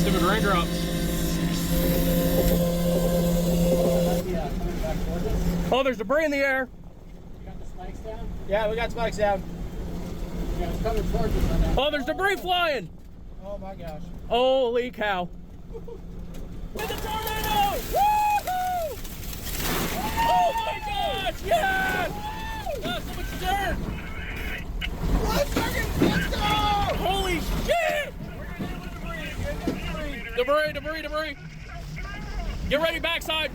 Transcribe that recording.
Stupid raindrops. Oh, there's debris in the air. You got the spikes down? Yeah, we got spikes down. Yeah, it's coming towards us right now. Oh, there's debris flying. Oh my gosh. Holy cow. With the tornado! Woohoo! Oh my gosh! Yes! Oh, so much dirt! Let's go! Holy shit! Debris! Get ready, backside!